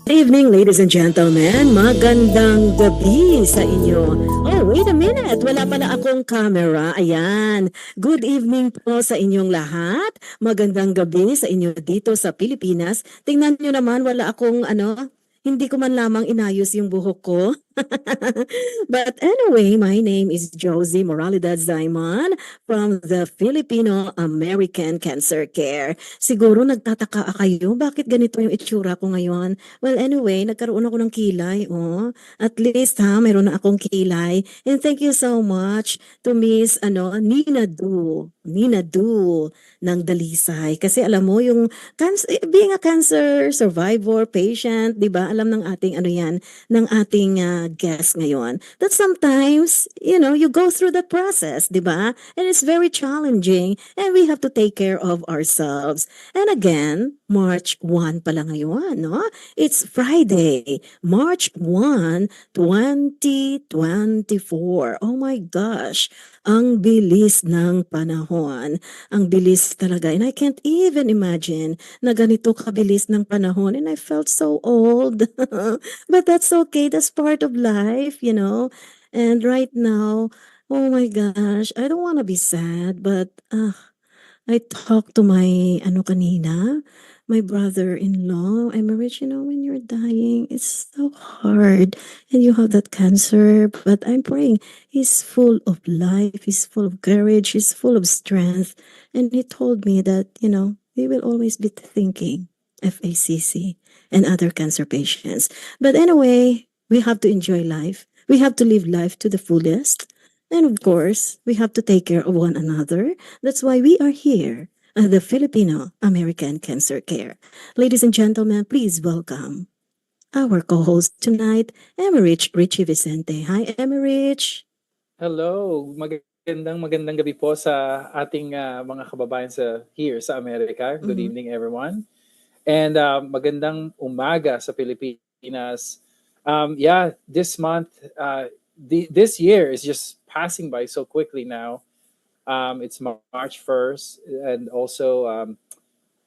Good evening, ladies and gentlemen. Magandang gabi sa inyo. Oh, wait a minute. Wala pala akong camera. Ayan. Good evening po sa inyong lahat. Magandang gabi sa inyo dito sa Pilipinas. Tingnan nyo naman, wala akong hindi ko man lamang inayos yung buhok ko. But anyway, my name is Josie Moralidad Zaimon from the Filipino American Cancer Care. Siguro nagtataka kayo, bakit ganito yung itsura ko ngayon? Well, anyway, nagkaroon ako ng kilay. Oh. At least mayroon na akong kilay. And thank you so much to Miss Nina Du ng Dalisay. Kasi alam mo, yung being a cancer survivor, patient, di ba? Alam ng ating ng ating guest ngayon, that sometimes, you go through that process, di ba? And it's very challenging and we have to take care of ourselves. And again, March 1 pala ngayon, no? It's Friday, March 1, 2024. Oh my gosh, ang bilis ng panahon. Ang bilis talaga. And I can't even imagine na ganito kabilis ng panahon. And I felt so old. But that's okay. That's part of life, And right now, oh my gosh, I don't want to be sad, but I talked to my kanina, my brother-in-law. I'm rich, when you're dying, it's so hard. And you have that cancer, but I'm praying. He's full of life, he's full of courage, he's full of strength. And he told me that, we will always be thinking FACC and other cancer patients. But anyway, we have to enjoy life. We have to live life to the fullest. And of course, we have to take care of one another. That's why we are here at the Filipino American Cancer Care. Ladies and gentlemen, please welcome our co-host tonight, Emerich Richie Vicente. Hi, Emerich. Hello, magandang gabi po sa ating mga kababayan here sa Amerika. Good evening, everyone. And magandang umaga sa Pilipinas. This month, this year is just passing by so quickly now. It's March 1st, and also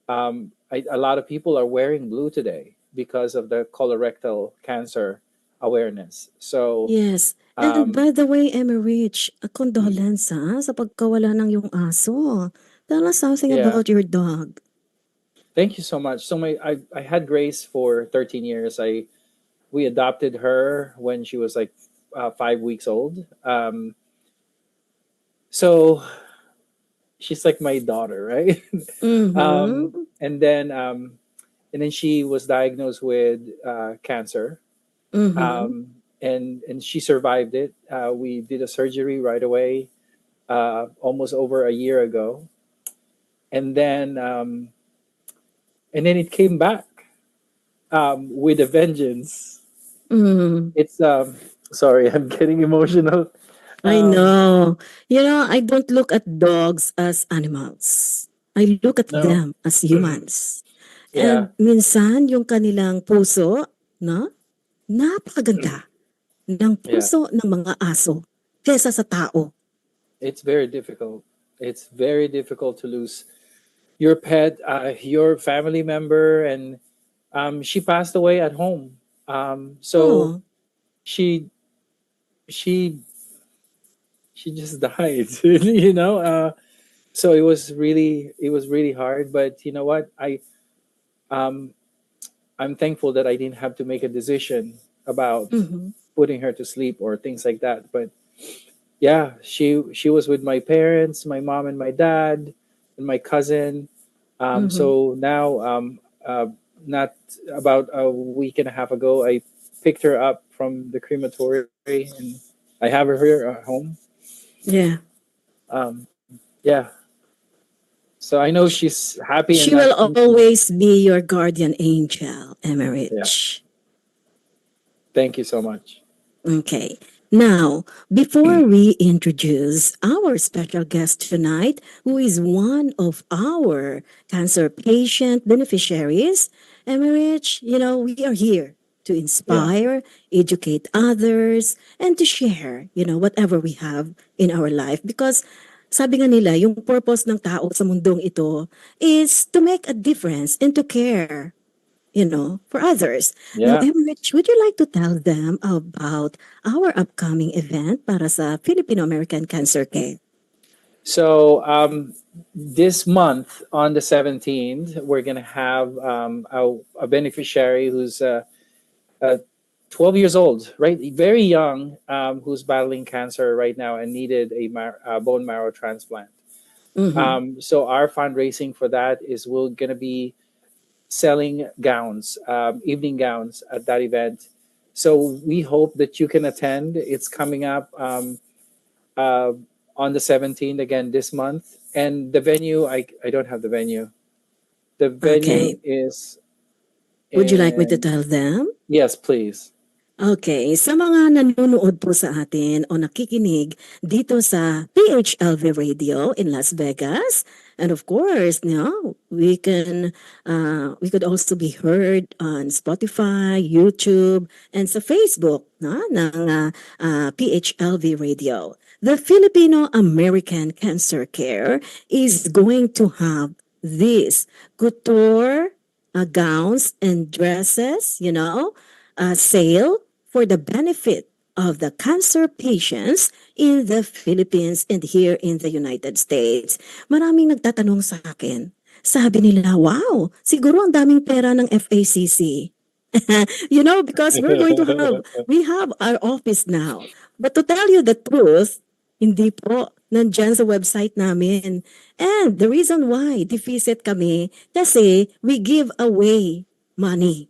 a lot of people are wearing blue today because of the colorectal cancer awareness. So yes. And by the way, Emerich, a condolence sa pagkawala ng yung aso. Tell us something about your dog. Thank you so much. So I had Grace for 13 years. We adopted her when she was like 5 weeks old. So she's like my daughter, right? And then she was diagnosed with cancer. And she survived it. We did a surgery right away, almost over a year ago, and then it came back with a vengeance. It's sorry, I'm getting emotional. I know. I don't look at dogs as animals. I look at them as humans. And minsan yung kanilang puso, no? Napakaganda ng puso ng mga aso kesa sa tao. It's very difficult. It's very difficult to lose your pet, your family member, and she passed away at home. So she just died, so it was really hard. But you know what? I'm thankful that I didn't have to make a decision about putting her to sleep or things like that. But yeah, she was with my parents, my mom and my dad, and my cousin. So now, not about a week and a half ago, I picked her up from the crematory, and I have her here at home. Yeah. Yeah. So I know she's happy and She not will thinking. always be your guardian angel, Yeah. Emerich. Thank you so much. Okay. Now, before we introduce our special guest tonight, who is one of our cancer patient beneficiaries, Emerich, we are here to Yeah. inspire, educate others, and to share, whatever we have in our life. Because sabi nga nila, yung purpose ng tao sa mundong ito is to make a difference and to care for others. Now, Yeah. Emrich, would you like to tell them about our upcoming event para sa Filipino American Cancer Care? So this month on the 17th, we're gonna have a beneficiary who's 12 years old, right? Very young, who's battling cancer right now and needed a bone marrow transplant. Mm-hmm. So our fundraising for that is we're gonna be selling gowns, evening gowns at that event. So we hope that you can attend. It's coming up uh, on the 17th again this month. And the venue, I don't have the venue. The venue Okay. is Would you like me to in, tell them? yes, please. Okay, sa mga nanonood po sa atin o nakikinig dito sa PHLV Radio in Las Vegas, and of course, we could also be heard on Spotify, YouTube, and sa Facebook ng PHLV Radio. The Filipino American Cancer Care is going to have this couture gowns and dresses, sale for the benefit of the cancer patients in the Philippines and here in the United States. Maraming nagtatanong sa akin. Sabi nila, wow, siguro ang daming pera ng FACC. Because we have our office now. But to tell you the truth, hindi po nandyan sa website namin. And the reason why deficit kami, kasi we give away money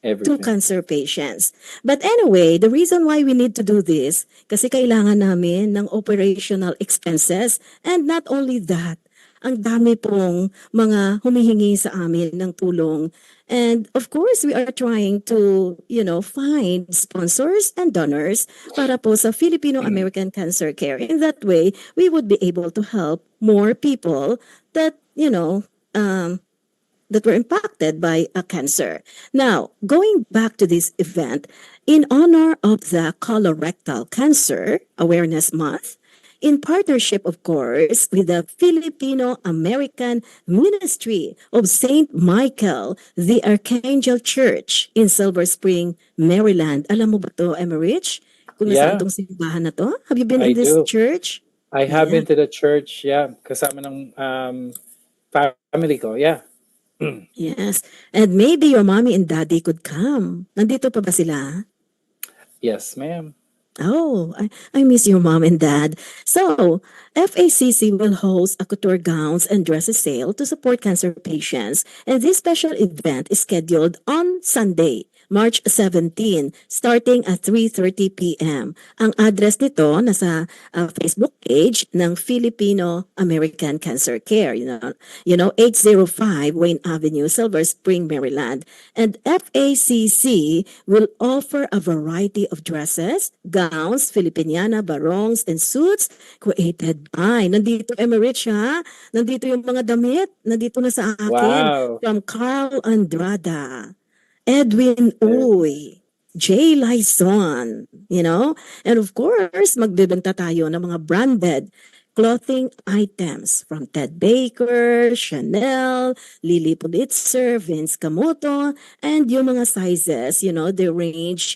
to Everything. cancer patients. But anyway, the reason why we need to do this, kasi kailangan namin ng operational expenses, and not only that, ang dami pong mga humihingi sa amin ng tulong. And of course, we are trying to, find sponsors and donors para po sa Filipino American Cancer Care. In that way, we would be able to help more people that, that were impacted by a cancer. Now, going back to this event, in honor of the colorectal cancer awareness month, in partnership, of course, with the Filipino American Ministry of St. Michael, the Archangel Church in Silver Spring, Maryland. Alam mo ba to, Emerich? Kung nasaan Yeah, tong simbahan na to? Have you been I in this do. church? I have Yeah. been to the church, yeah, kasama ng family ko, yeah. Yes. And maybe your mommy and daddy could come. Nandito pa ba sila? Yes, ma'am. Oh, I miss your mom and dad. So, FACC will host a couture gowns and dresses sale to support cancer patients. And this special event is scheduled on Sunday, March 17, starting at 3:30 p.m. Ang address nito nasa Facebook page ng Filipino American Cancer Care, 805 Wayne Avenue, Silver Spring, Maryland. And FACC will offer a variety of dresses, gowns, Filipiniana, barongs, and suits created by. Nandito, Emerich, ha? Nandito yung mga damit. Nandito na sa akin. Wow. From Carl Andrada, Edwin There. Uy, Jay Lyson, and of course, magbibenta tayo ng mga branded clothing items from Ted Baker, Chanel, Lily Pulitzer, Vince Camuto, and yung mga sizes, they range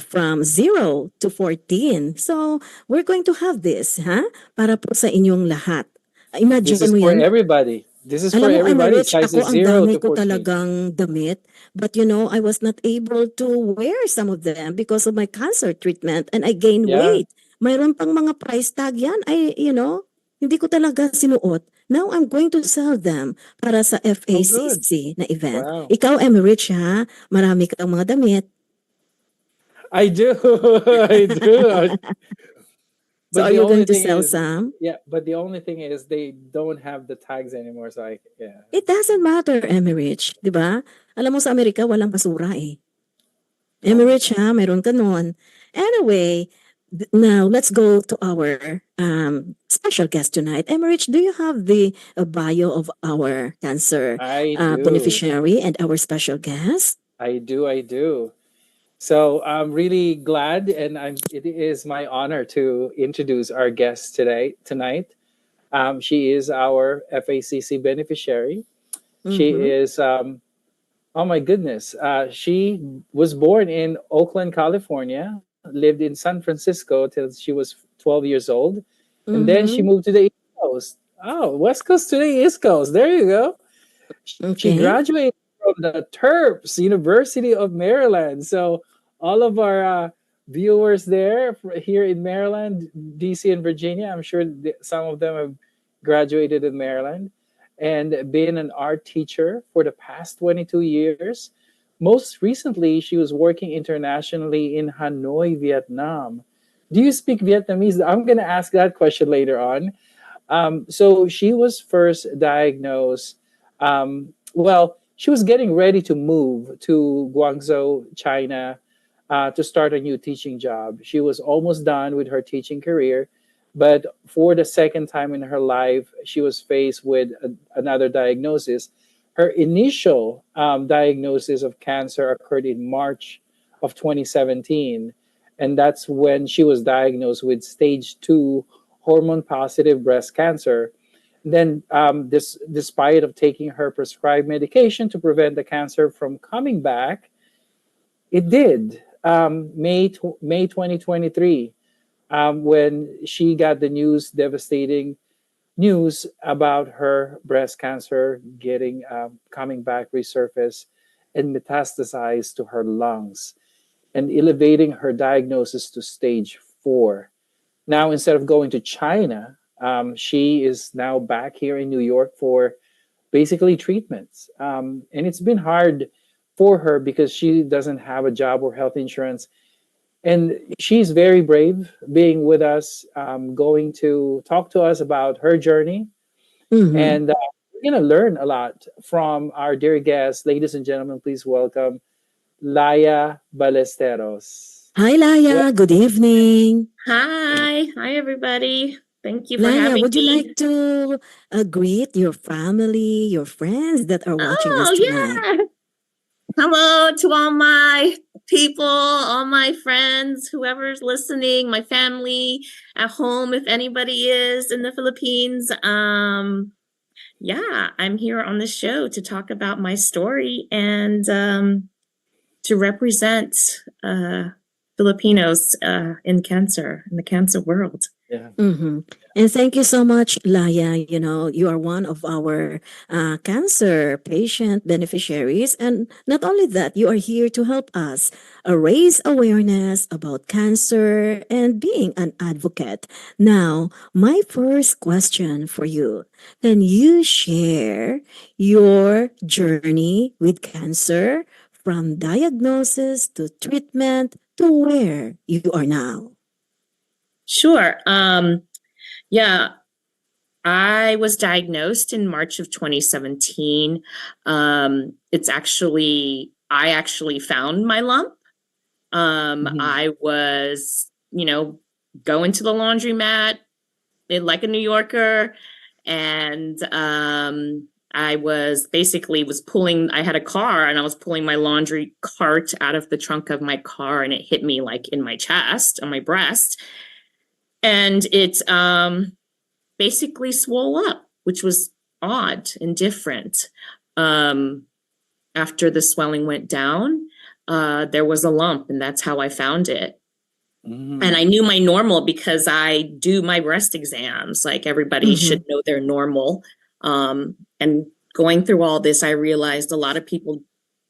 from 0 to 14. So, we're going to have this, para po sa inyong lahat. This Imagine is mo for yan, everybody. This is for alam mo, everybody. Emerich, Sizes ako ang 0 dami to ko 14. talagang damit. But I was not able to wear some of them because of my cancer treatment and I gained Yeah. weight. Mayroon pang mga price tag yan. Hindi ko talaga sinuot. Now I'm going to sell them para sa Oh, good. FACC na event. Wow. Ikaw, Emerich, ha? Marami kang mga damit. I do. I do. So But are the you only going to thing sell is, some? yeah, but the only thing is they don't have the tags anymore. So yeah, It doesn't matter, Emerich, di ba? Alam mo sa Amerika, walang basura eh. oh my Emerich God. ha, meron ka nun. Anyway, now let's go to our special guest tonight. Emerich, do you have the bio of our cancer I do. beneficiary and our special guest? I do. So I'm really glad, and it is my honor to introduce our guest tonight. She is our FACC beneficiary. She Mm-hmm. is, oh my goodness, she was born in Oakland, California, lived in San Francisco till she was 12 years old, and then she Mm-hmm. moved to the East Coast. Oh, West Coast to the East Coast. There you go. She Okay. graduated from the Terps, University of Maryland. So all of our viewers there here in Maryland, DC, and Virginia, I'm sure some of them have graduated in Maryland and been an art teacher for the past 22 years. Most recently, she was working internationally in Hanoi, Vietnam. Do you speak Vietnamese? I'm going to ask that question later on. So she was first diagnosed. Well, she was getting ready to move to Guangzhou, China, to start a new teaching job. She was almost done with her teaching career, but for the second time in her life, she was faced with another diagnosis. Her initial diagnosis of cancer occurred in March of 2017, and that's when she was diagnosed with stage 2 hormone positive breast cancer. Then, despite of taking her prescribed medication to prevent the cancer from coming back, it did. May 2023, when she got the devastating news about her breast cancer getting coming back, resurface, and metastasized to her lungs, and elevating her diagnosis to stage 4. Now, instead of going to China, she is now back here in New York for basically treatments. And it's been hard for her because she doesn't have a job or health insurance. And she's very brave being with us, going to talk to us about her journey. Mm-hmm. And we're going to learn a lot from our dear guest. Ladies and gentlemen, please welcome Laya Ballesteros. Hi, Well, Laya. Good evening. Hi everybody. Thank you for Laya, having would you like me. to greet your family, your friends that are watching us Oh, tonight? yeah. Hello to all my people, all my friends, whoever's listening, my family at home, if anybody is in the Philippines. Yeah, I'm here on the show to talk about my story and to represent Filipinos in cancer, in the cancer world. yeah. Mm-hmm. And thank you so much, Laya. You know, you are one of our cancer patient beneficiaries. And not only that, you are here to help us raise awareness about cancer and being an advocate. Now, my first question for you, can you share your journey with cancer from diagnosis to treatment to where you are now? Sure. Yeah, I was diagnosed in March of 2017. I actually found my lump. Mhm. I was, going to the laundromat like a New Yorker, and I I had a car and I was pulling my laundry cart out of the trunk of my car, and it hit me like in my chest, on my breast, and it basically swole up, which was odd and different. Um, After the swelling went down, there was a lump, and that's how I found it. And I Mm. knew my normal because I do my breast exams. Like everybody Mm-hmm. should know their normal. And going through all this, I realized a lot of people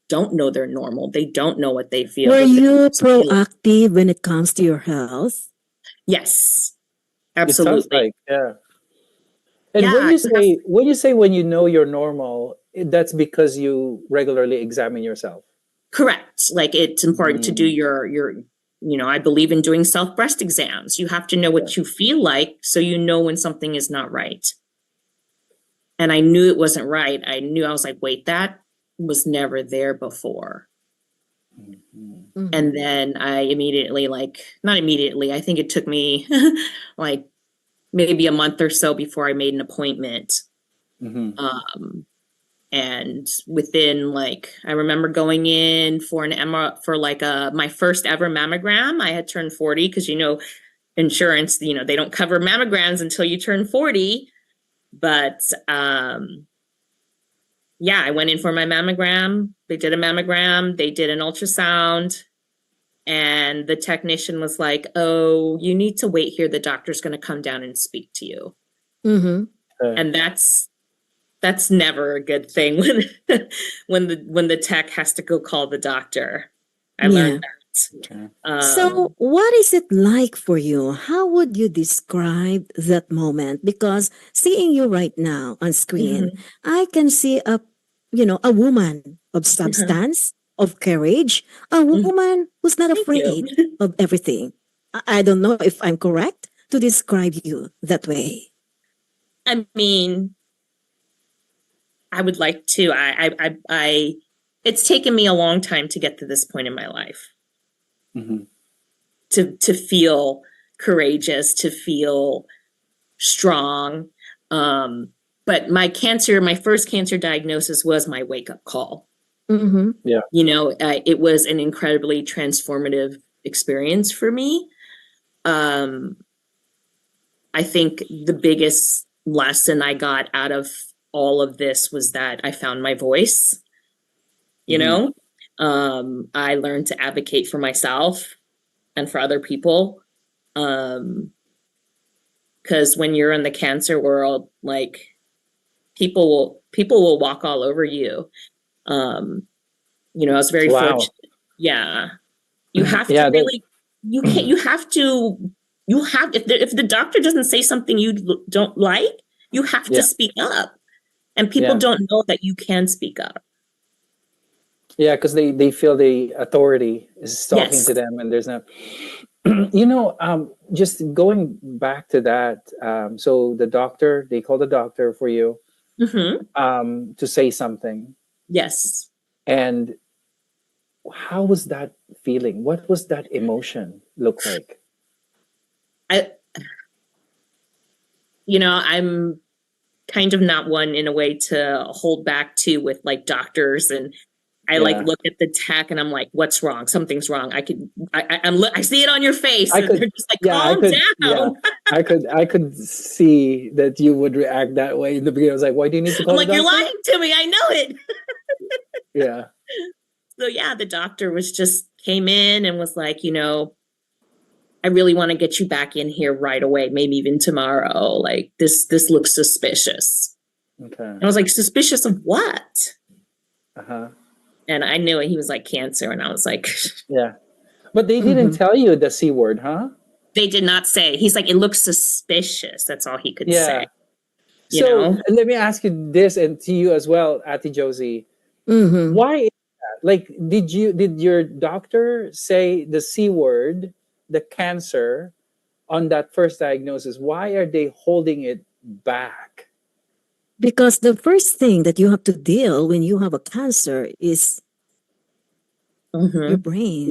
don't know their normal. They don't know what they feel. Were What they're you feeling. proactive when it comes to your health? Yes, It sounds absolutely. like, yeah. And Yeah, when you know you're normal, that's because you regularly examine yourself. correct. Like it's important to do Mm. your I believe in doing self breast exams. You have to know what you feel like so you know when something is not right. And I knew it wasn't right. I was like, wait, that was never there before. Mhm. And then I immediately, not immediately, I think it took me like maybe a month or so before I made an appointment. And within I remember going in for an for my first ever mammogram. I had turned 40 because, insurance, they don't cover mammograms until you turn 40. But yeah, I went in for my mammogram. They did a mammogram. They did an ultrasound. And the technician was like, oh, you need to wait here. The doctor's going to come down and speak to you. Mm-hmm. And that's never a good thing when the tech has to go call the doctor. I learned that. So what is it like for you? How would you describe that moment? Because seeing you right now on screen, I can see a woman of substance, of courage, a woman who's not afraid of everything. I don't know if I'm correct to describe you that way. I mean, I would like to. It's taken me a long time to get to this point in my life. To feel courageous, to feel strong. But my first cancer diagnosis was my wake-up call. Yeah. It was an incredibly transformative experience for me. I think the biggest lesson I got out of all of this was that I found my voice. I learned to advocate for myself and for other people. Because when you're in the cancer world, people will walk all over you. I was very fortunate. Yeah. You have to really, if the doctor doesn't say something you don't like, you have to speak up. And people don't know that you can speak up. Yeah, because they feel the authority is talking to them, and there's no, just going back to that. So they call the doctor for you, to say something. Yes. And how was that feeling? What was that emotion look like? I'm kind of not one in a way to hold back to with doctors, and I look at the tech and I'm like, what's wrong? Something's wrong. I see it on your face. And they're just like, calm down. Yeah, I could see that you would react that way in the beginning. I was like, why do you need to call the doctor? You're lying to me. I know it. Yeah. So the doctor came in and was like, I really want to get you back in here right away. Maybe even tomorrow. This looks suspicious. Okay. And I was like, suspicious of what? Uh-huh. And I knew it. He was like, cancer. And I was like, yeah. But they didn't tell you the C word, huh? They did not say. He's like, it looks suspicious. That's all he could say. So let me ask you this, and to you as well, Ate Josie. Why is that? Did your doctor say the C word, the cancer, on that first diagnosis? Why are they holding it back? Because the first thing that you have to deal when you have a cancer is your brain,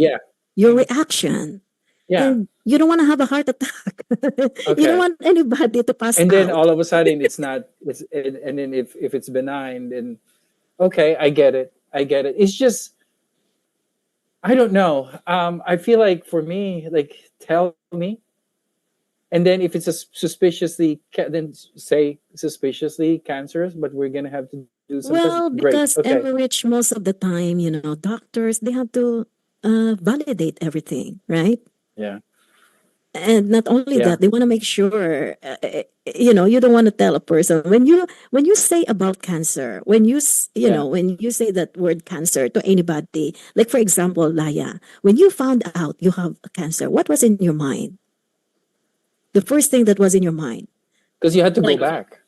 your reaction. Yeah. And you don't want to have a heart attack. You don't want anybody to pass out. And then all of a sudden it's not, and then if it's benign, then okay, I get it. It's just, I don't know. I feel like for me, tell me. And then if it's then say suspiciously cancerous, but we're going to have to do something. Well, because average most of the time, doctors, they have to validate everything, right? Yeah. And not only that, they want to make sure, you don't want to tell a person when you say about cancer, when you say that word cancer to anybody, like for example, Laya, when you found out you have a cancer, what was in your mind? The first thing that was in your mind? Because you had to go back.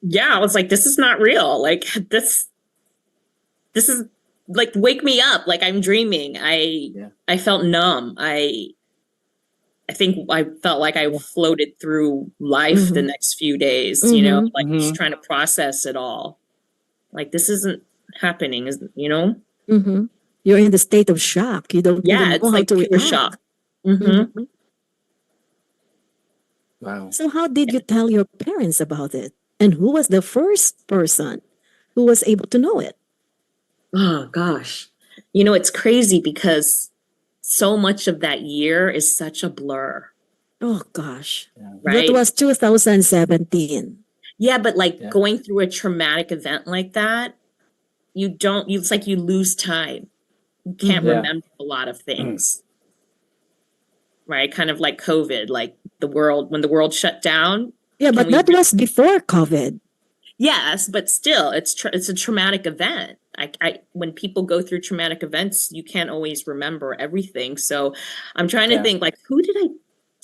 Yeah, I was like, this is not real. This is like wake me up, like I'm dreaming. I felt numb. I think I felt like I floated through life the next few days, you know, like just trying to process it all. Like this isn't happening, you know? Mm-hmm. You're in the state of shock. You don't even It's know how like to pure react. shock. Mhm. Wow. So how did you tell your parents about it? And who was the first person who was able to know it? Oh gosh. You know, it's crazy because so much of that year is such a blur, Oh gosh. right? That was 2017. Yeah, but like Yeah. going through a traumatic event like that, it's like you lose time. You can't Yeah. remember a lot of things. Right? Kind of like COVID, like when the world shut down. Yeah, but that was before COVID. Yes, but still, it's a traumatic event. When people go through traumatic events, you can't always remember everything. So I'm trying to think, like, who did I?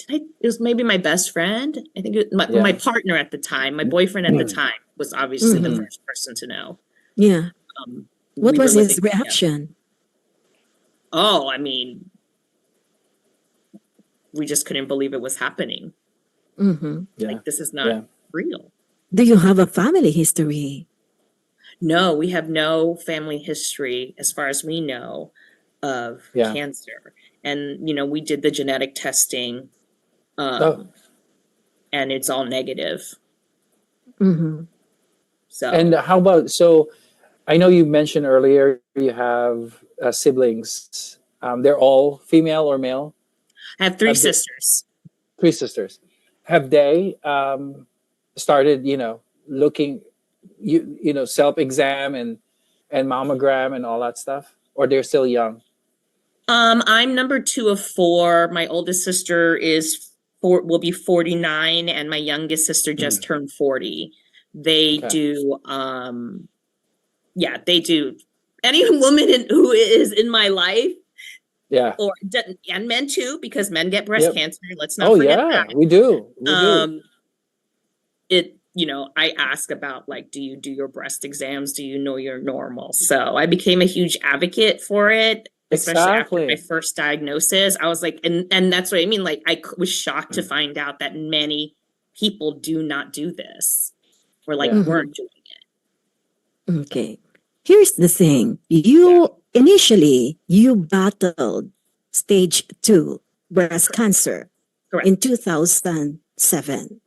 It was maybe my best friend. I think my partner at the time, my boyfriend at the time, was obviously the first person to know. Yeah. What We was were his living together. reaction? Oh, I mean, we just couldn't believe it was happening. Like, this is not real. Do you have a family history? No, we have no family history, as far as we know, of cancer. And, you know, we did the genetic testing, and it's all negative. So. And how about, so I know you mentioned earlier you have siblings. They're all female or male? I have three sisters. 3 sisters. Have they started, you know, looking, you know, self-exam and mammogram and all that stuff? Or they're still young? I'm number 2 of 4. My oldest sister will be 49, and my youngest sister just turned 40. They do, they do. Any woman who is in my life, and men too, because men get breast cancer. Let's not forget that. We do. You know, I ask about, like, do you do your breast exams? Do you know you're normal? So I became a huge advocate for it, especially after my first diagnosis. I was like, and that's what I mean. Like, I was shocked to find out that many people do not do this, or like weren't doing it. Okay. Here's the thing. Initially, you battled stage 2 breast cancer in 2007.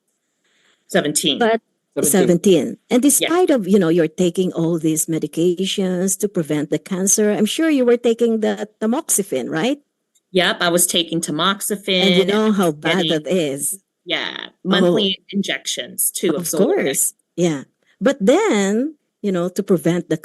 17. But 17. And despite of, you know, you're taking all these medications to prevent the cancer, I'm sure you were taking the tamoxifen, right? Yep, I was taking tamoxifen. And you know how bad that is. Yeah, monthly injections too. Of course. Yeah. But then, you know, to prevent the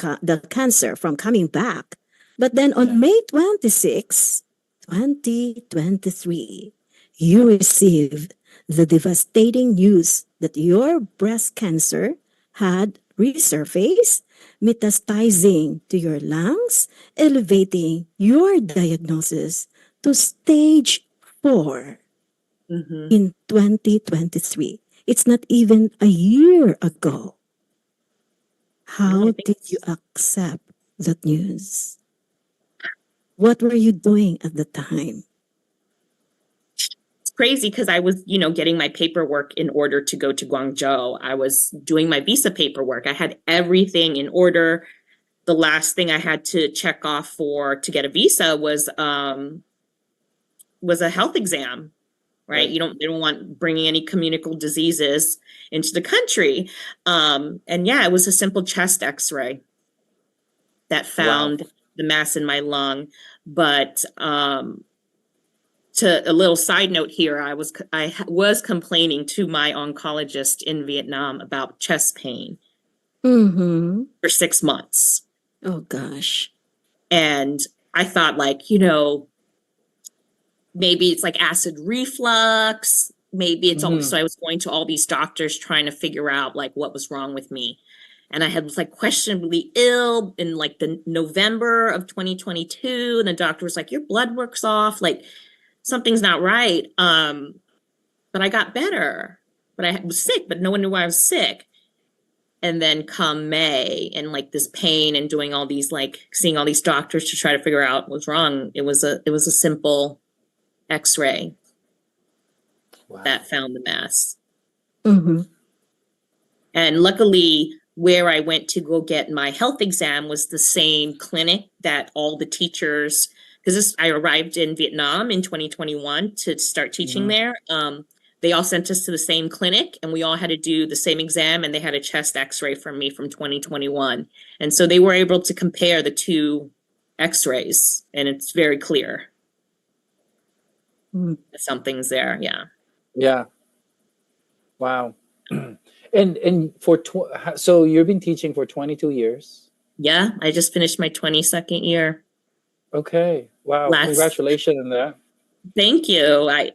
cancer from coming back. But then on May 26, 2023, you received the devastating news that your breast cancer had resurfaced, metastasizing to your lungs, elevating your diagnosis to stage 4 in 2023. It's not even a year ago. How did you accept that news? What were you doing at the time? Crazy, because I was, you know, getting my paperwork in order to go to Guangzhou. I was doing my visa paperwork. I had everything in order. The last thing I had to check off to get a visa was a health exam, right? They don't want bringing any communicable diseases into the country. And it was a simple chest X-ray that found the mass in my lung. But to a little side note here, I was complaining to my oncologist in Vietnam about chest pain for 6 months. Oh gosh. And I thought, like, you know, maybe it's like acid reflux. Maybe it's all, so I was going to all these doctors trying to figure out like what was wrong with me. And I was like questionably ill in like the November of 2022. And the doctor was like, your blood work's off. Like, something's not right. But I got better. But I was sick, but no one knew I was sick. And then come May and like this pain and doing all these, like seeing all these doctors to try to figure out what's wrong. It was a simple X-ray Wow. that found the mass. Mm-hmm. And luckily, where I went to go get my health exam was the same clinic that all the teachers, because I arrived in Vietnam in 2021 to start teaching there. They all sent us to the same clinic and we all had to do the same exam, and they had a chest X-ray from me from 2021. And so they were able to compare the two X-rays, and it's very clear. Something's there. Yeah. Yeah. Wow. And for so you've been teaching for 22 years. Yeah. I just finished my 22nd year. Okay. Wow. Congratulations on that. Thank you. I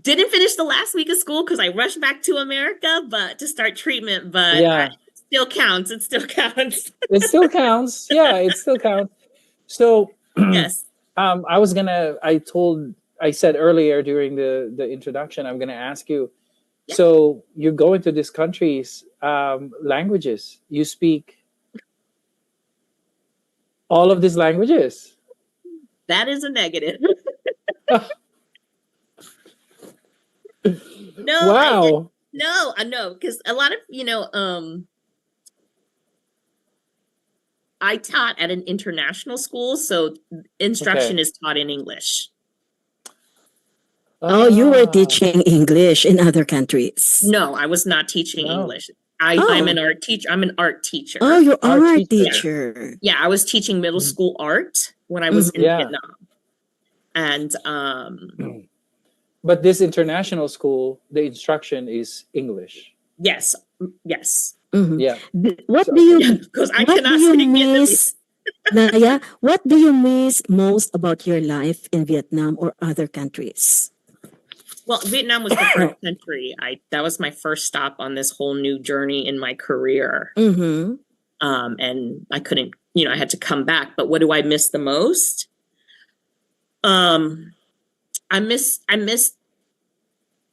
didn't finish the last week of school because I rushed back to America, but to start treatment, but Yeah. it still counts. It still counts. It still counts. Yeah, it still counts. So Yes. I said earlier during the introduction, I'm gonna ask you. Yeah. So you go into these countries, languages. You speak all of these languages. That is a negative. No, Wow. I know, because a lot of, I taught at an international school, so instruction Okay. is taught in English. Oh, you were Ah, teaching English in other countries. No, I was not teaching No. English. I'm Oh. an art teacher. I'm an art teacher. Oh, you Art are a teacher. teacher. Yeah, I was teaching middle school art when I was in Yeah. Vietnam. And But this international school, the instruction is English. yes. Mhm. Yeah. What So- do you Because I what do cannot you speak Vietnamese. miss, Naya? What do you miss most about your life in Vietnam or other countries? Well, Vietnam was the first country. That was my first stop on this whole new journey in my career. Mm-hmm. And I couldn't, I had to come back. But what do I miss the most? I miss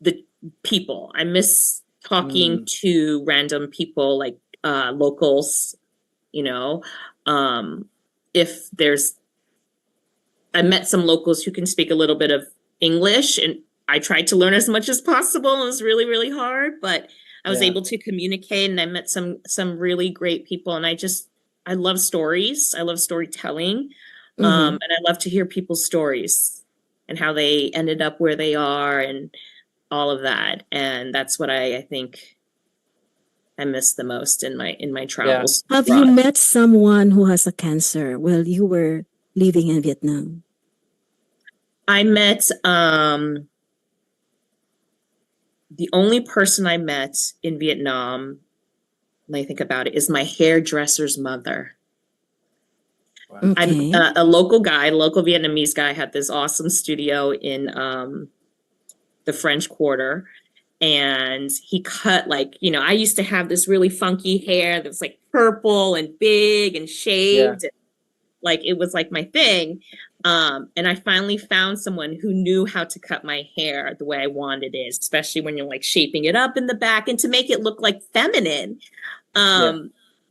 the people. I miss talking to random people, like locals, if there's, I met some locals who can speak a little bit of English, and I tried to learn as much as possible. It was really, really hard, but I was Yeah. able to communicate, and I met some really great people. And I love stories. I love storytelling. Mhm. And I love to hear people's stories and how they ended up where they are and all of that. And that's what I think I miss the most in my travels. Have you abroad. met someone who has a cancer while you were living in Vietnam? I met the only person I met in Vietnam, when I think about it, is my hairdresser's mother. Okay. A local Vietnamese guy, had this awesome studio in the French Quarter. And he cut I used to have this really funky hair that's like purple and big and shaved. Like it was like my thing. And I finally found someone who knew how to cut my hair the way I wanted it, especially when you're like shaping it up in the back and to make it look like feminine.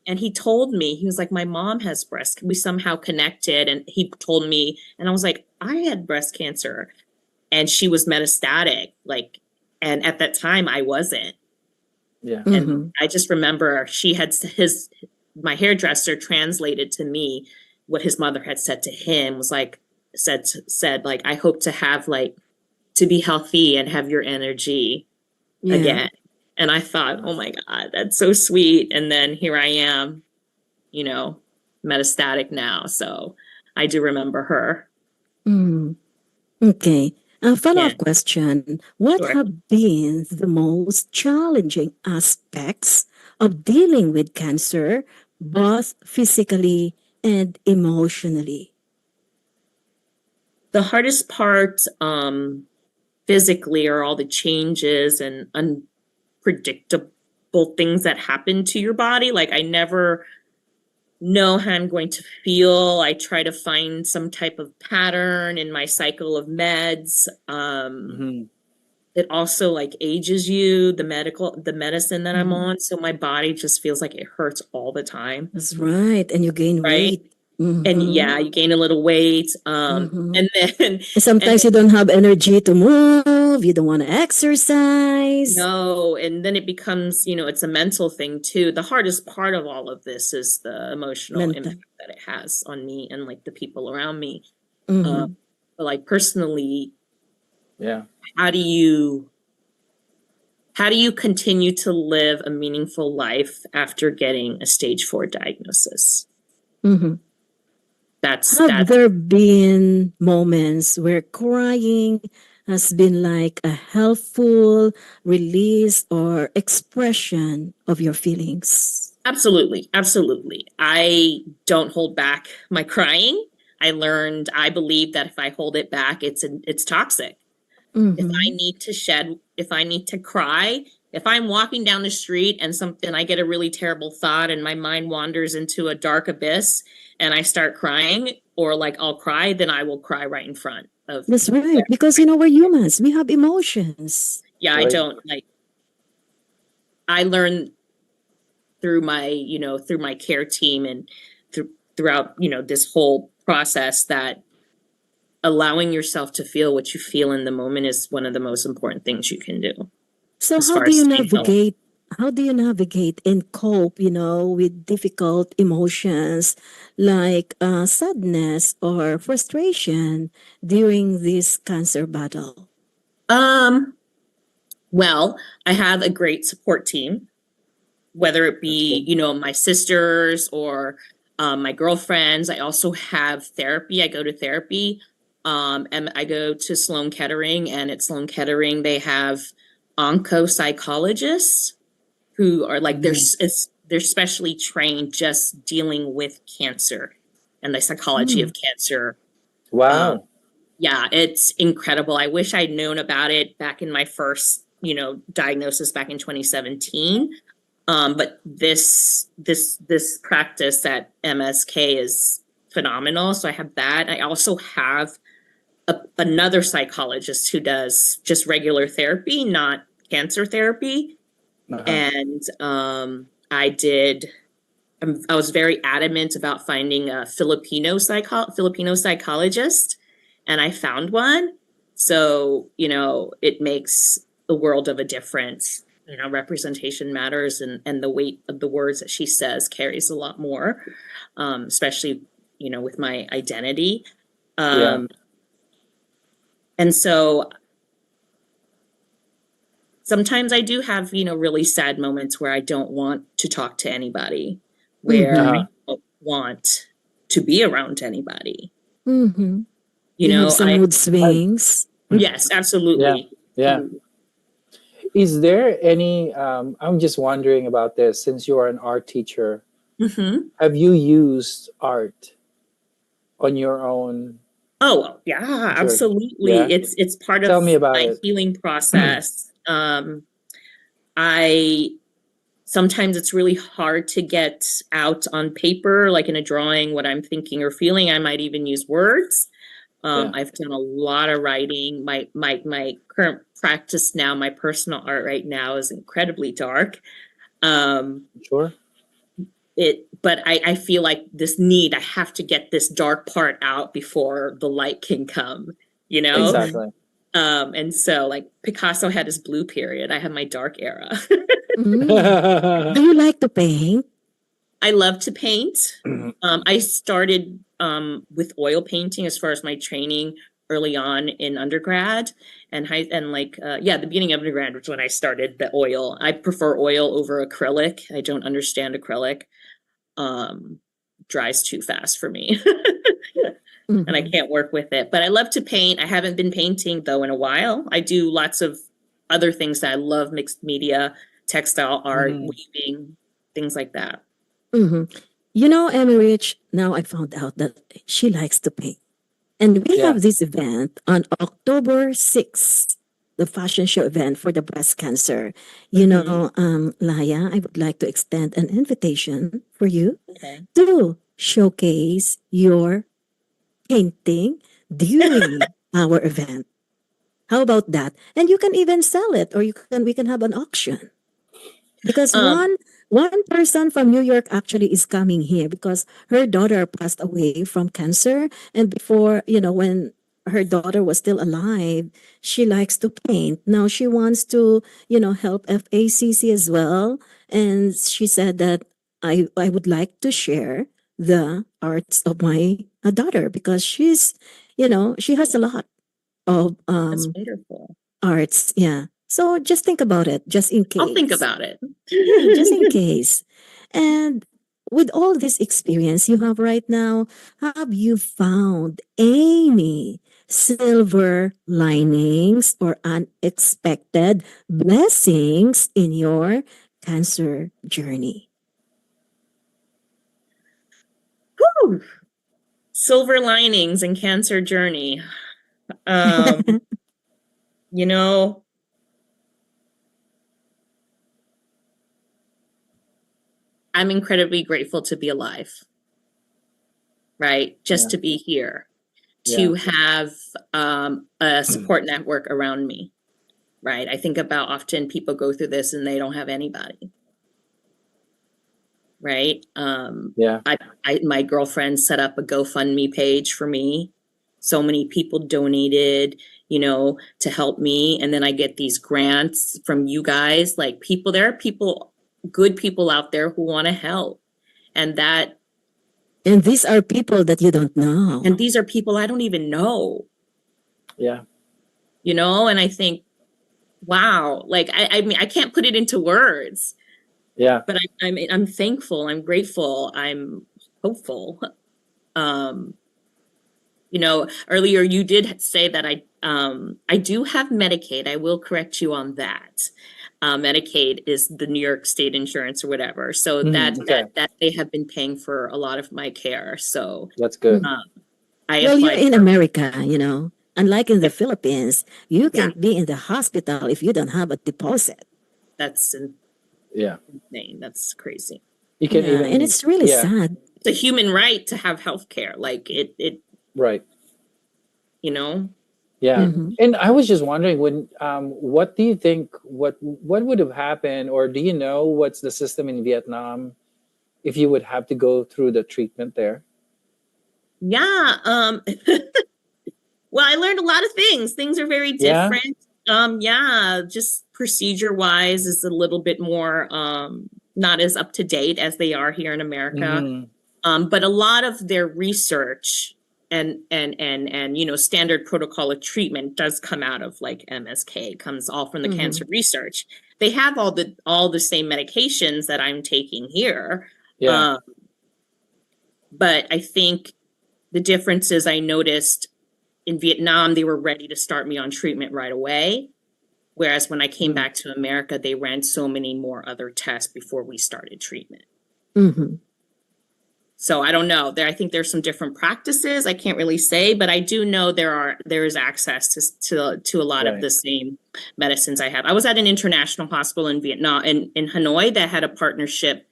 And he told me, he was like, my mom has we somehow connected. And he told me, and I was like, I had breast cancer and she was metastatic. And at that time I wasn't. Yeah. Mhm. And I just remember my hairdresser translated to me what his mother had said to him, was like, said like, I hope to have to be healthy and have your energy Yeah. again. And I thought, oh my God, that's so sweet. And then here I am, metastatic now. So I do remember her. Mm. Okay. A follow-up Yeah. question. What Sure. have been the most challenging aspects of dealing with cancer, both physically and emotionally? The hardest part physically are all the changes and unpredictable things that happen to your body. I never know how I'm going to feel. I try to find some type of pattern in my cycle of meds. it also like ages you, the medicine that I'm Mhm. on. So my body just feels like it hurts all the time. That's right. And you gain Right. weight. And yeah, you gain a little weight. Mhm. And then, And sometimes you don't have energy to move. You don't want to exercise. no, and then it becomes, it's a mental thing too. The hardest part of all of this is the emotional Mental. impact that it has on me and like the people around me. Mhm. But like personally, Yeah. how do you continue to live a meaningful life after getting a stage 4 diagnosis? Mhm. That's Have there been moments where crying has been like a helpful release or expression of your feelings? absolutely, absolutely. I don't hold back my crying. I believe that if I hold it back, it's toxic. If I Mhm. need to if I need to cry, if I'm walking down the street and I get a really terrible thought and my mind wanders into a dark abyss and I start crying, or like I'll cry, then I will cry right in front of That's people right. there. Because we're humans. We have emotions. Yeah, I Right. don't like, I learned through through my care team and throughout, this whole process that allowing yourself to feel what you feel in the moment is one of the most important things you can do So as far as staying healthy. how do you navigate and cope, with difficult emotions like sadness or frustration during this cancer battle? Um, well, I have a great support team, whether it That's be, good. my sisters or my girlfriends. I also have therapy. I go to therapy. And I go to Sloan Kettering, and at Sloan Kettering, they have oncopsychologists who are like, they're specially trained just dealing with cancer and the psychology Mm. of cancer. Wow. Yeah, it's incredible. I wish I'd known about it back in my first, diagnosis back in 2017. But this practice at MSK is phenomenal. So I have that. I also have another psychologist who does just regular therapy, not cancer therapy. Uh-huh. And I was very adamant about finding a Filipino psychologist, and I found one. So, it makes the world of a difference. Representation matters, and the weight of the words that she says carries a lot more, especially, with my identity. Yeah. And so sometimes I do have, really sad moments where I don't want to talk to anybody, where Mm-hmm. I don't want to be around anybody. Mm-hmm. You You have know, some mood swings. yes, Yeah. absolutely. Yeah. Is there any, I'm just wondering about this, since you are an art teacher, Mm-hmm. have you used art on your own Oh, yeah, journey? absolutely. Yeah. It's part Tell of me about my it. healing process. I Sometimes it's really hard to get out on paper, like in a drawing, what I'm thinking or feeling. I might even use words. Yeah. I've done a lot of writing. My current practice now, my personal art right now is incredibly dark. Um, Sure. but I feel like I have to get this dark part out before the light can come, you know? Mm-hmm. Exactly. And so like Picasso had his blue period. I have my dark era. Mm. Do you like to paint? I love to paint. I started with oil painting as far as my training early on in undergrad the beginning of undergrad was when I started the oil. I prefer oil over acrylic. I don't understand acrylic. Dries too fast for me. And I Mm-hmm. can't work with it. But I love to paint. I haven't been painting though in a while. I do lots of other things that I love, mixed media, textile art, Mhm. weaving, things like that. Mm-hmm. You know, Emmy Rich, now I found out that she likes to paint. And we Yeah. have this event on October 6th, the fashion show event for the breast cancer. Mhm. Laya, I would like to extend an invitation for you Okay. to showcase your painting during our event. How about that? And you can even sell it, or we can have an auction. Because Um, one person from New York actually is coming here because her daughter passed away from cancer, and before, when her daughter was still alive, she likes to paint. Now she wants to, help FACC as well, and she said that I would like to share the arts of my daughter because she has a lot of that's wonderful. arts. Yeah. So just think about it, just in I'll think case. about it. Yeah, just in case. And with all this experience you have right now, have you found any silver linings or unexpected blessings in your cancer journey? Whew. Silver linings in cancer journey. Um, you know, I'm incredibly grateful to be alive, right? Just Yeah. to be here, Yeah. to have a support network around me, right? I think about often people go through this and they don't have anybody, right? Yeah. My girlfriend set up a GoFundMe page for me. So many people donated, to help me. And then I get these grants from you guys, like there are good people out there who want to help. And And these are people that you don't know. and these are people I don't even know, Yeah. and I think, wow, like I mean, I can't put it into words, Yeah. but I'm thankful, I'm grateful, I'm hopeful. Earlier you did say that I do have Medicaid. I will correct you on that. Medicaid is the New York State insurance or whatever. So that Okay. they have been paying for a lot of my care. So That's good. I Well, you're applied in for America, Unlike in the Philippines, you Yeah. can't be in the hospital if you don't have a deposit. that's Yeah. insane. That's crazy. You can Yeah, even. and it's really Yeah. sad. It's a human right to have health care. Like it, Right. Yeah. Mhm. And I was just wondering what do you think what would have happened, or do you know what's the system in Vietnam if you would have to go through the treatment there? Yeah. Well, I learned a lot of things. Things are very Yeah. different. Yeah, just procedure wise is a little bit more not as up to date as they are here in America. Mhm. But a lot of their research and standard protocol of treatment does come out of like MSK, comes all from the Mhm. cancer research. They have all the same medications that I'm taking here. Yeah. But I think the differences I noticed in Vietnam, they were ready to start me on treatment right away. Whereas when I came back to America, they ran so many more other tests before we started treatment. Mhm. So I don't know. I think there's some different practices. I can't really say, but I do know there is access to a lot of Right. the same medicines I have. I was at an international hospital in Vietnam in Hanoi that had a partnership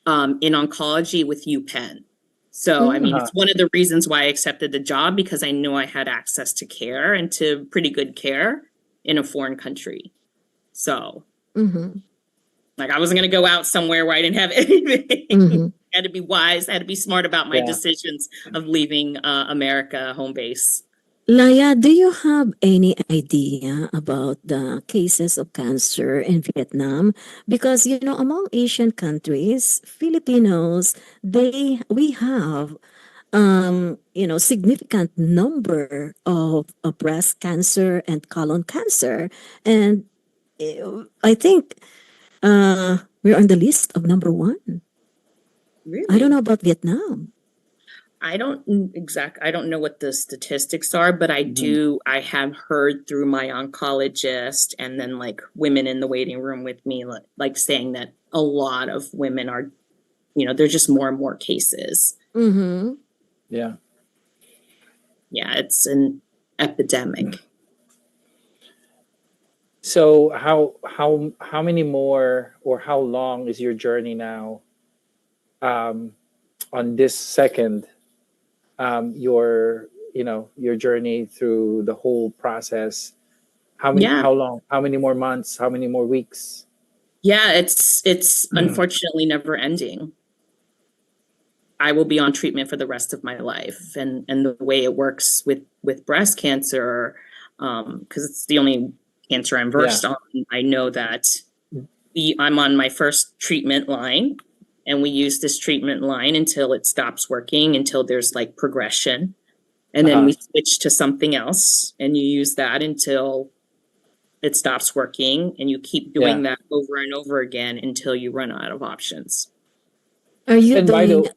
in oncology with UPenn. So I mean, Uh-huh. it's one of the reasons why I accepted the job, because I knew I had access to care and to pretty good care in a foreign country. So Mhm. like I wasn't going to go out somewhere where I didn't have anything. Mhm. I had to be wise. I had to be smart about my Yeah. decisions of leaving America home base. Laya, do you have any idea about the cases of cancer in Vietnam? Because among Asian countries, Filipinos, we have significant number of breast cancer and colon cancer, and I think we're on the list of number one. Really? I don't know about Vietnam. I don't know what the statistics are, but I have heard through my oncologist and then like women in the waiting room with me, like saying that a lot of women are, there's just more and more cases. Mm-hmm. Yeah. Yeah, it's an epidemic. So how many more, or how long is your journey now on this second, your journey through the whole process Yeah. How long? How many more months? How many more weeks? Yeah, it's unfortunately never ending. I will be on treatment for the rest of my life. And the way it works with breast cancer, because it's the only cancer I'm versed on, I know that I'm on my first treatment line, and we use this treatment line until it stops working, until there's like progression. And then we switch to something else, and you use that until it stops working, and you keep doing that over and over again until you run out of options. Are you And by doing? the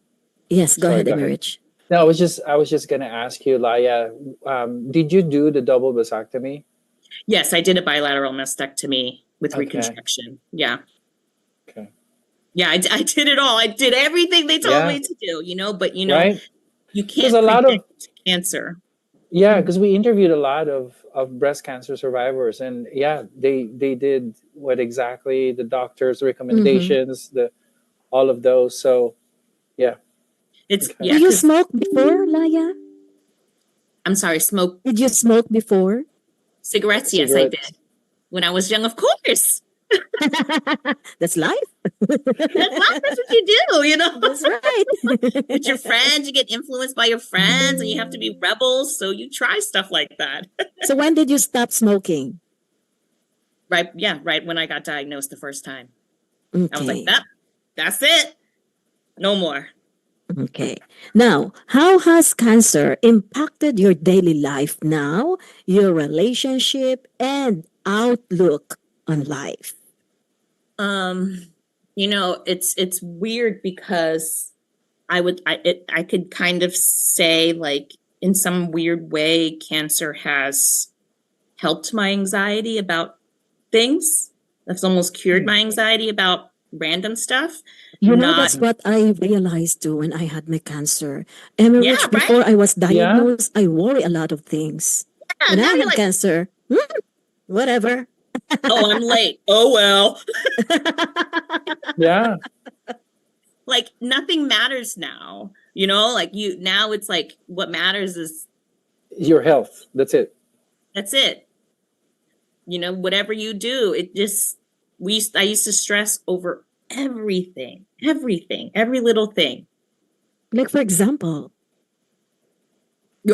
Yes, go sorry, ahead, go ahead. Emerich. No, I was just gonna ask you, Laya, did you do the double vasectomy? Yes, I did a bilateral mastectomy with Okay. reconstruction. Yeah. Okay. Yeah, I did it all. I did everything they told me to do, but Right? you Because can't a lot of predict cancer. because we interviewed a lot of breast cancer survivors, and they did what exactly the doctor's recommendations, the all of those. So yeah. It's Okay. yeah, Do you 'cause smoke before, Laya? I'm sorry, smoke Did you smoke before? cigarettes? Yes, I did. Cigarettes. When I was young, of course. That's life. That's what you do, That's right. With your friends, you get influenced by your friends, and you have to be rebels, so you try stuff like that. So when did you stop smoking? Right when I got diagnosed the first time. I was like, Okay. that's it. No more. Okay. Now, how has cancer impacted your daily life now, your relationship, and outlook on life? It's weird because I could kind of say, like, in some weird way, cancer has helped my anxiety about things. That's almost cured my anxiety about random stuff. That's what I realized too when I had my cancer. Emerich, Yeah, right? before I was Yeah. diagnosed, I worry a lot of things. Yeah, When now I you're had like, cancer, whatever. oh, I'm late. Oh, well. Yeah. Like, nothing matters now. Now it's like, what matters is Your health. That's it. that's it. Whatever you do, I used to stress over everything, every little thing. Like, for example,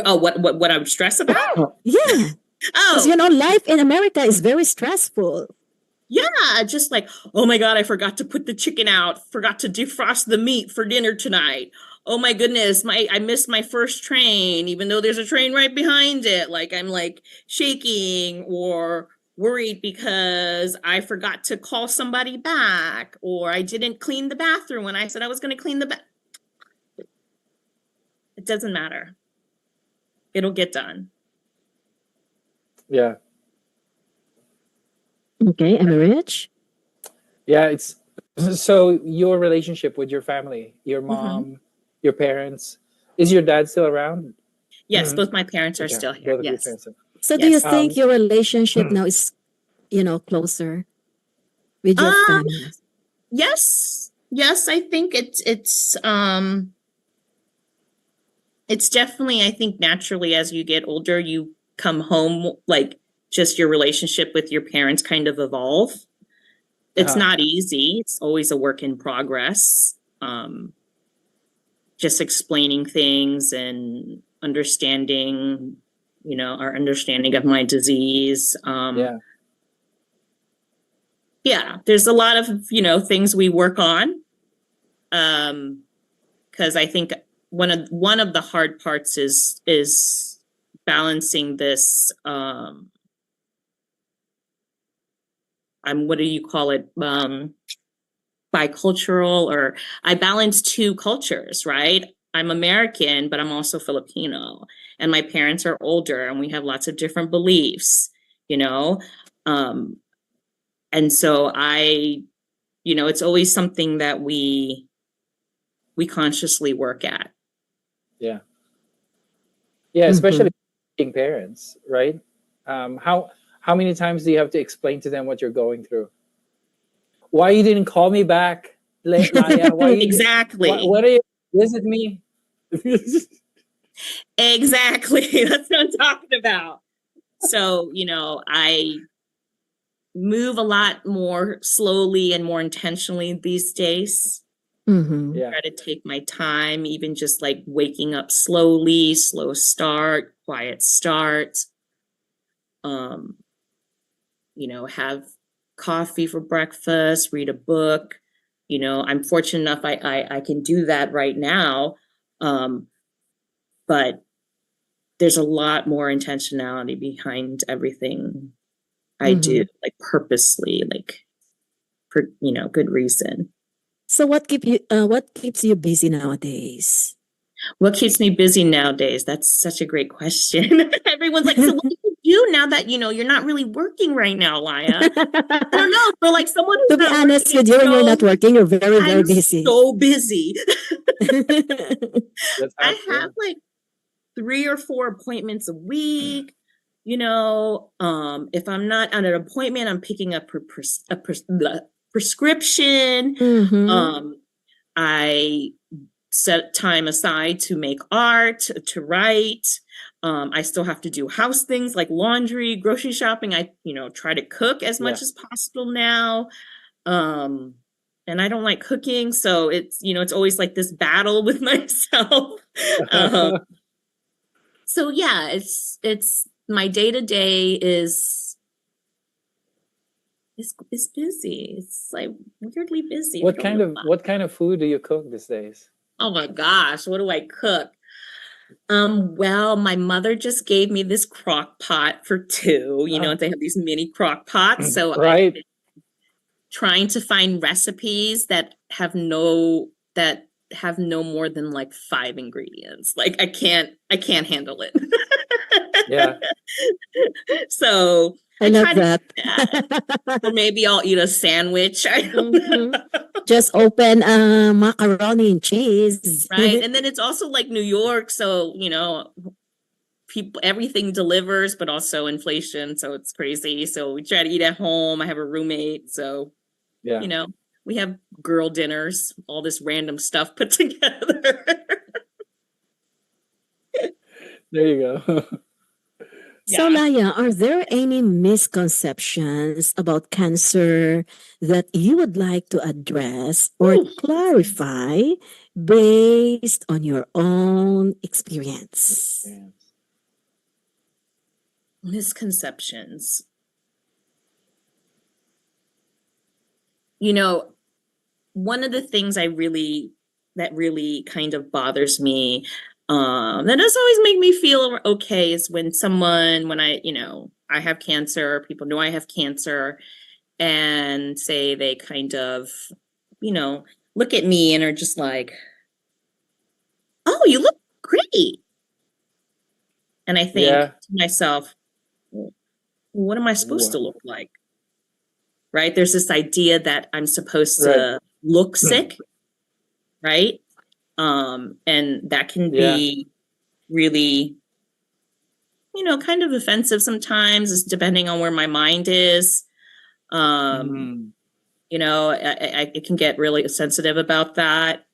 Oh, what I would stress about? yeah. Oh, Because, life in America is very stressful. yeah, just like, oh my God, I forgot to put the chicken out, forgot to defrost the meat for dinner tonight. Oh my goodness, I missed my first train, even though there's a train right behind it. Like, I'm like shaking or worried because I forgot to call somebody back, or I didn't clean the bathroom when I said I was going to clean the It doesn't matter. It'll get done. Yeah. Okay, Emerich? Yeah. It's so your relationship with your family, your mom, your parents. Is your dad still around? Yes, both my parents are still here. Both of your Yes. parents. So do you Yes. think your relationship now is, closer with your family? Yes. Yes, I think it's definitely, I think, naturally as you get older, you come home, like, just your relationship with your parents kind of evolve. It's not easy. It's always a work in progress. Just explaining things and understanding, our understanding of my disease. Yeah, there's a lot of, things we work on. Because I think one of the hard parts is balancing this what do you call it? Bicultural, or I balance two cultures, right? I'm American, but I'm also Filipino, and my parents are older, and we have lots of different beliefs, and so it's always something that we consciously work at. Yeah. Yeah, especially being parents, right? How many times do you have to explain to them what you're going through? Why you didn't call me back, Laya? Why you Exactly. What are you visit me? Exactly. That's what I'm talking about. So, I move a lot more slowly and more intentionally these days. Mm-hmm. Yeah. Try to take my time, even just like waking up slowly, slow start, quiet start. Have coffee for breakfast, read a book. I'm fortunate enough I can do that right now. But there's a lot more intentionality behind everything I do, like purposely, like for good reason. So what keeps you busy nowadays? What keeps me busy nowadays? That's such a great question. Everyone's like, so what do you do now that you're not really working right now, Laya? I don't know. For like someone who's To be not honest working, with you, when you're not working, you're very, very I'm busy. so busy. That's I how, have like 3 or 4 appointments a week. If I'm not at an appointment, I'm picking up the prescription. Mm-hmm. I set time aside to make art, to write. I still have to do house things like laundry, grocery shopping. I, try to cook as much as possible now. And I don't like cooking, so it's always like this battle with myself. um, so yeah, it's my day to day is busy. It's like weirdly busy. I don't know why. what kind of food do you cook these days? Oh my gosh, what do I cook? Well, my mother just gave me this crock pot for 2. They have these mini crock pots. So I've Right. been trying to find recipes that have no more than like 5 ingredients. Like I can't handle it. Yeah. So I love try to that. do that. Or maybe I'll eat a sandwich. I don't know. Just open macaroni and cheese. Right. And then it's also like New York. So, everything delivers, but also inflation. So it's crazy. So we try to eat at home. I have a roommate. So, Yeah. we have girl dinners, all this random stuff put together. There you go. So, Yeah. Laya, are there any misconceptions about cancer that you would like to address or Ooh. clarify based on your own experience? Misconceptions. One of the things that really kind of bothers me, that does always make me feel okay, is when I have cancer, people know I have cancer, and say they kind of, look at me and are just like, oh, you look great. And I think to myself, what am I supposed to look like? Right? There's this idea that I'm supposed to look sick, right? And that can be really, kind of offensive sometimes, depending on where my mind is. It can get really sensitive about that.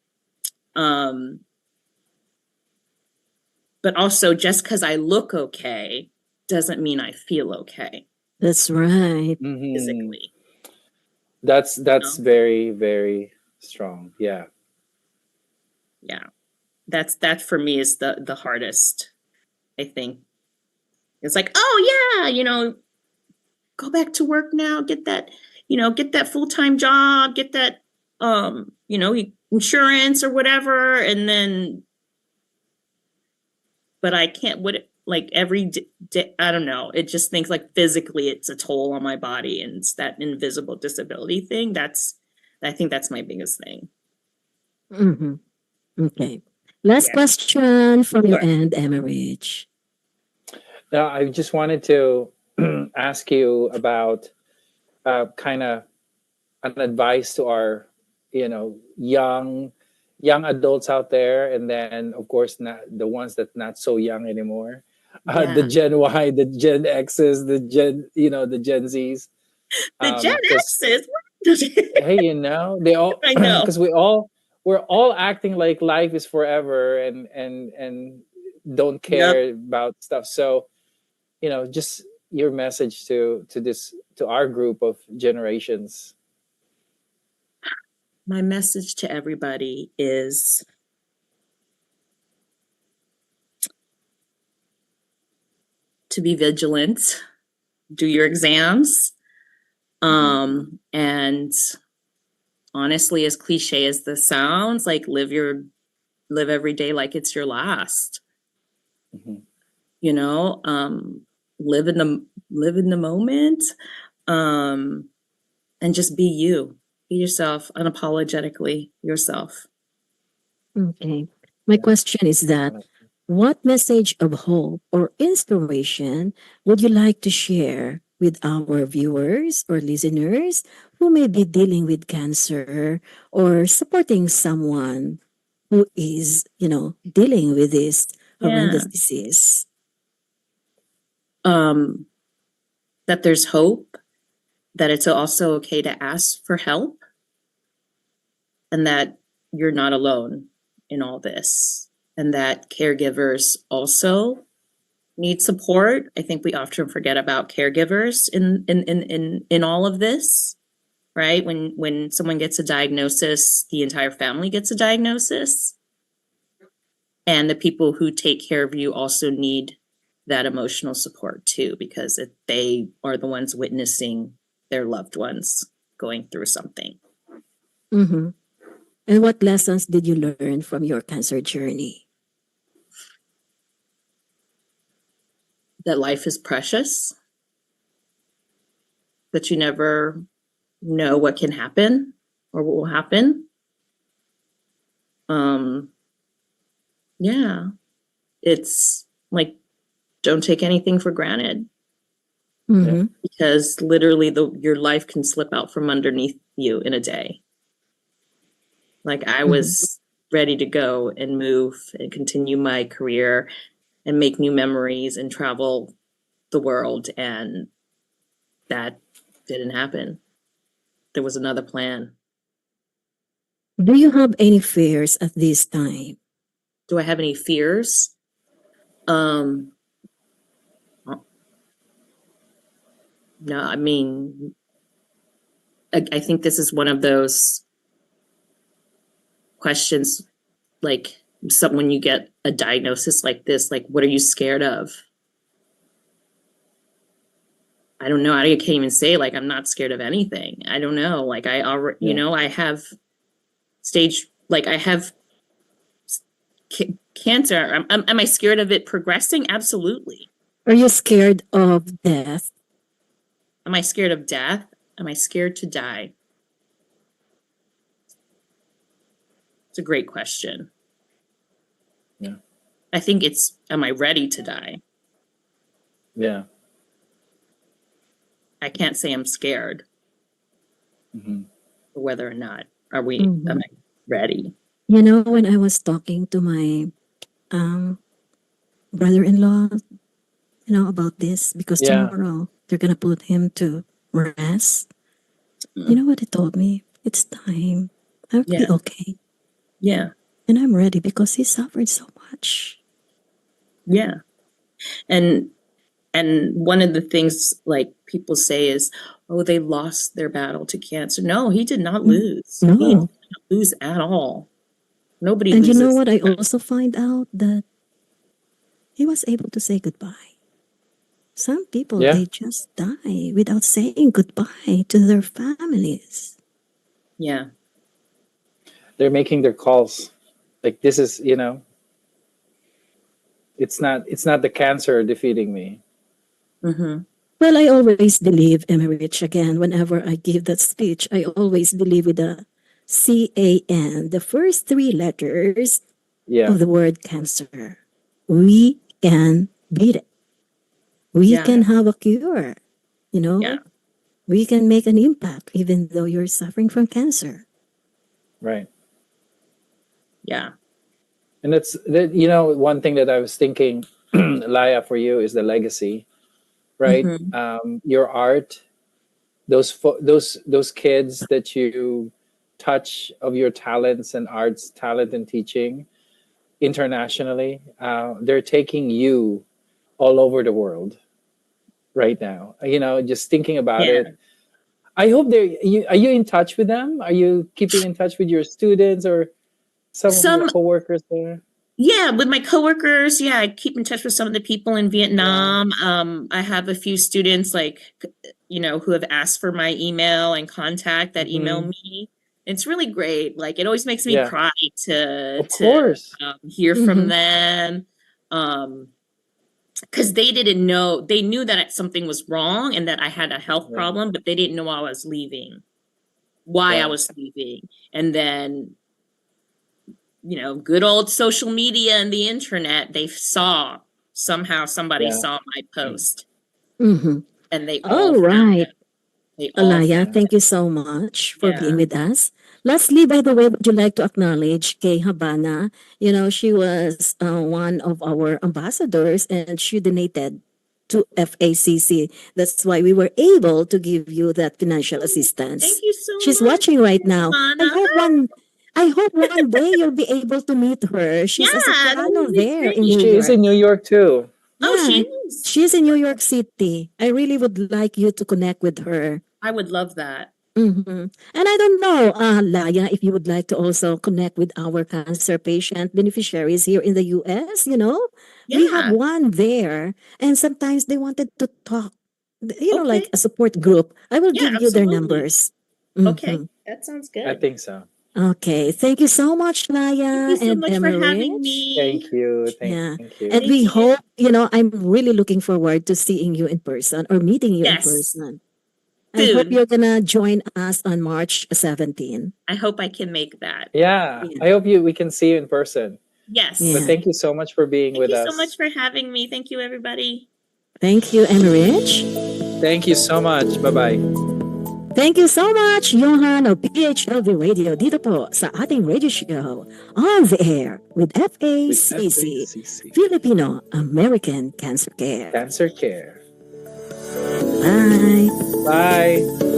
But also, just because I look okay doesn't mean I feel okay. That's right. Physically. That's very, very strong. Yeah. Yeah. That for me is the hardest, I think. It's like, oh yeah, go back to work now, get that full-time job, get that insurance or whatever, and then but I can't like every day, I don't know. It just thinks like physically it's a toll on my body, and it's that invisible disability thing. I think that's my biggest thing. Mm-hmm. Okay. Last question from your end, Emmerich. Now, I just wanted to ask you about kind of an advice to our, young adults out there, and then of course not the ones that not so young anymore, the Gen Y, the Gen X's, the Gen Zs, the Gen X's. Hey, they all I know, because we're all acting like life is forever and don't care about stuff. So, just your message to our group of generations? My message to everybody is to be vigilant, do your exams, and honestly, as cliche as this sounds, like live every day like it's your last. You know, live in the moment, and just be you. Be yourself, unapologetically yourself. Okay. My question is that what message of hope or inspiration would you like to share with our viewers or listeners who may be dealing with cancer or supporting someone who is, dealing with this horrendous disease? That there's hope, that it's also okay to ask for help, and that you're not alone in all this, and that caregivers also need support. I think we often forget about caregivers in all of this, right? When someone gets a diagnosis, the entire family gets a diagnosis, and the people who take care of you also need that emotional support too, because they are the ones witnessing their loved ones going through something. Mm-hmm. And what lessons did you learn from your cancer journey? That life is precious, that you never know what can happen or what will happen. Yeah, it's like, don't take anything for granted, Mm-hmm. because literally your life can slip out from underneath you in a day. Like I was ready to go and move and continue my career and make new memories and travel the world, and that didn't happen. There was another plan. Do you have any fears at this time? Do I have any fears? No, I mean, I think this is one of those questions, like when you get a diagnosis like this, like, what are you scared of? I don't know. I can't even say, like, I'm not scared of anything. I don't know. Like, I already, I have I have cancer. Am I scared of it progressing? Absolutely. Are you scared of death? Am I scared of death? Am I scared to die? It's a great question. Yeah. I think am I ready to die? Yeah. I can't say I'm scared. Or whether or not am I ready? When I was talking to my brother-in-law, about this, because tomorrow they're gonna put him to rest. You know what he told me? It's time. I'll be okay. Yeah. And I'm ready because he suffered so much. Yeah. And one of the things, like, people say is, oh, they lost their battle to cancer. No, he did not lose. No. He did not lose at all. Nobody And loses. you know what? I also find out that he was able to say goodbye. Some people, they just die without saying goodbye to their families. Yeah. They're making their calls. Like, this is, it's not the cancer defeating me. Well, I always believe, Emerich, again, whenever I give that speech, I always believe with the CAN, the first three letters of the word cancer. We can beat it. We can have a cure. We can make an impact even though you're suffering from cancer. Right. Yeah. And that's one thing that I was thinking, Laya, for you is the legacy, right? Your art, those kids that you touch of your talents and arts, talent and teaching internationally, they're taking you all over the world. right now. Just thinking about Yeah. it. I hope are you in touch with them? Are you keeping in touch with your students or some of your Some, coworkers there? yeah, with my coworkers, yeah, I keep in touch with some of the people in Vietnam. I have a few students who have asked for my email and contact that email Mhm. me. It's really great. Like it always makes me Yeah, cry to of course. hear from Mhm. them. Because they didn't know, they knew that something was wrong and that I had a health Yeah, problem, but they didn't know I was leaving, why I yeah, was leaving. And then, good old social media and the internet, somehow somebody yeah, saw my post Mhm. and they all All found right. it. They all Alaya, found yeah. thank you so much for being Yeah. with us. Lastly, by the way, would you like to acknowledge Kay Habana? She was one of our ambassadors and she donated to FACC. That's why we were able to give you that financial Oh, thank assistance. you so She's much, watching right now. Ivana. I hope one day you'll be able to meet her. She's a Yeah, that soprano would be there in New great. She is York. in New York too. Oh, she Yeah, is. she's in New York City. I really would like you to connect with her. I would love that. And I don't know, Laya, if you would like to also connect with our cancer patient beneficiaries here in the US, we have Yeah. one there, and sometimes they wanted to talk, like Okay. a support group. I will Yeah, give you their absolutely. numbers. Okay. Mhm. That sounds I good. think so. Okay, thank you so much, Thank Laya you so and much for having Emmerich. me. Thank you. Thank Yeah, you. and Thank we you. hope, I'm really looking forward to seeing you in person or meeting you in Yes, person. I hope soon. you're gonna join us on March 17. I hope I can make that. Yeah, Yeah, I hope we can see you in person. But Yes. yeah. thank you so much for being Thank with you so much us. for having me. Thank you, everybody. Thank you, Enrich. Thank you so much. Bye-bye. Thank you so much, Johan of PHLV Radio dito po sa ating radio show on the air with With FACC, FACC Filipino American Cancer Care. Cancer Care. Bye. Bye.